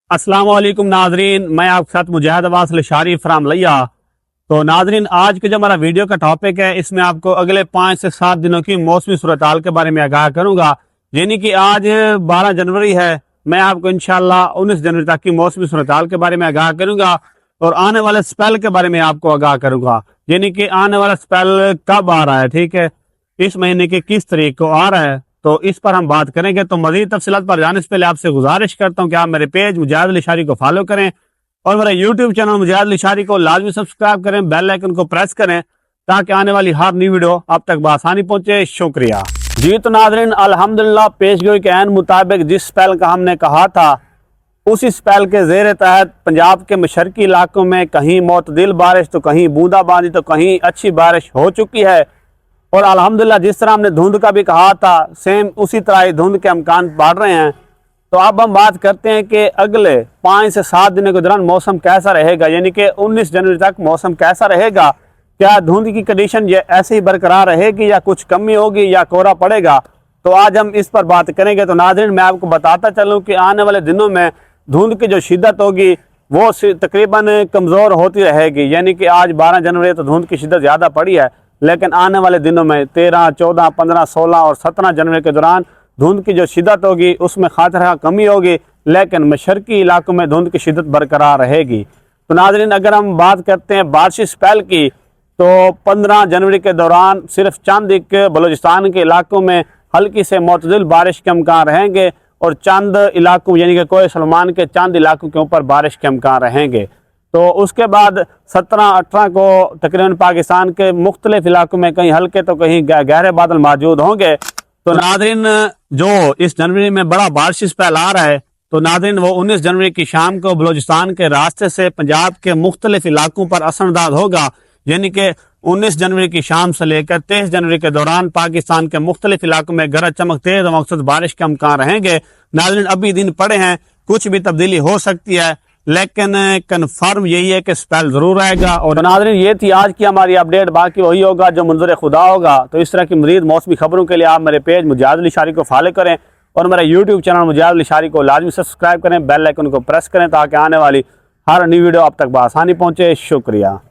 अस्सलाम वालेकुम नाजरीन, मैं आपके साथ मुजाहिद अब्बास लशारी फ्राम लिया। तो नाजरीन, आज के जो हमारा वीडियो का टॉपिक है, इसमें आपको अगले 5 से 7 दिनों की मौसमी सूरत-हाल के बारे में आगाह करूंगा। यानी कि आज 12 जनवरी है, मैं आपको इंशाल्लाह 19 जनवरी तक की मौसमी सूरत-हाल के बारे में आगाह करूंगा और आने वाले स्पेल के बारे में आपको आगाह करूंगा। यानी कि आने वाला स्पेल कब आ रहा है, ठीक है, इस महीने की किस तारीख को आ रहा है, तो इस पर हम बात करेंगे। तो मज़ीद तफसीलात पर जाने से पहले आपसे गुजारिश करता हूँ कि आप मेरे पेज मुजाहिद लशारी को फॉलो करें और मेरा यूट्यूब चैनल मुजाहिद लशारी को लाजमी सब्सक्राइब करें, बेल आइकन को प्रेस करें ताकि आने वाली हर नई वीडियो आप तक बआसानी पहुंचे। शुक्रिया जी। तो नाज़रीन, अल्हम्दुलिल्लाह पेशगोई के ऐन मुताबिक जिस स्पेल का हमने कहा था, उसी स्पेल के ज़ेर तहत पंजाब के मशरकी इलाकों में कहीं मोतदिल बारिश तो कहीं बूंदाबांदी तो कहीं अच्छी बारिश हो चुकी है। और अल्हम्दुलिल्लाह जिस तरह हमने धुंध का भी कहा था, सेम उसी तरह ही धुंध के अमकान बढ़ रहे हैं। तो अब हम बात करते हैं कि अगले 5 से 7 दिनों के दौरान मौसम कैसा रहेगा, यानी कि 19 जनवरी तक मौसम कैसा रहेगा। क्या धुंध की कंडीशन ये ऐसे ही बरकरार रहेगी या कुछ कमी होगी या कोहरा पड़ेगा, तो आज हम इस पर बात करेंगे। तो नाज़रीन, मैं आपको बताता चलूँ कि आने वाले दिनों में धुंध की जो शिद्दत होगी वो तकरीबन कमज़ोर होती रहेगी। यानी कि आज 12 जनवरी तो धुंध की शिद्दत ज़्यादा पड़ी है, लेकिन आने वाले दिनों में 13, 14, 15, 16 और 17 जनवरी के दौरान धुंध की जो शिद्दत होगी उसमें खासा कमी होगी, लेकिन मशरकी इलाकों में धुंध की शिद्दत बरकरार रहेगी। तो नाज़रीन, अगर हम बात करते हैं बारिशी स्पेल की, तो 15 जनवरी के दौरान सिर्फ चंद एक बलूचिस्तान के इलाकों में हल्की से मोतदिल बारिश के अमकान रहेंगे और चंद इलाकों यानी कि कोई सलमान के चंद इलाकों के ऊपर बारिश के अमकान रहेंगे। तो उसके बाद 17-18 को तकरीबन पाकिस्तान के मुख्तलिफ इलाकों में कहीं हल्के तो कहीं गहरे बादल मौजूद होंगे। तो नाज़रीन, जो इस जनवरी में बड़ा बारिशी स्पेल आ रहा है, तो नाज़रीन वो 19 जनवरी की शाम को बलूचिस्तान के रास्ते से पंजाब के मुख्तलिफ इलाकों पर असरअंदाज होगा। यानी कि 19 जनवरी की शाम से लेकर 23 जनवरी के दौरान पाकिस्तान के मुख्तलिफ इलाकों में गरज चमक तेज और मौसम बारिश के अमकान रहेंगे। नाज़रीन, अभी दिन पड़े हैं, कुछ भी तब्दीली हो सकती है, लेकिन कन्फर्म यही है कि स्पेल जरूर आएगा। और नाज़रीन, ये थी आज की हमारी अपडेट। बाकी वही होगा जो मंजूर खुदा होगा। तो इस तरह की मज़ीद मौसमी खबरों के लिए आप मेरे पेज मुजाहिद लशारी को फॉलो करें और मेरा यूट्यूब चैनल मुजाहिद लशारी को लाजमी सब्सक्राइब करें, बेल आइकन को प्रेस करें ताकि आने वाली हर नई वीडियो आप तक बआसानी पहुँचे। शुक्रिया।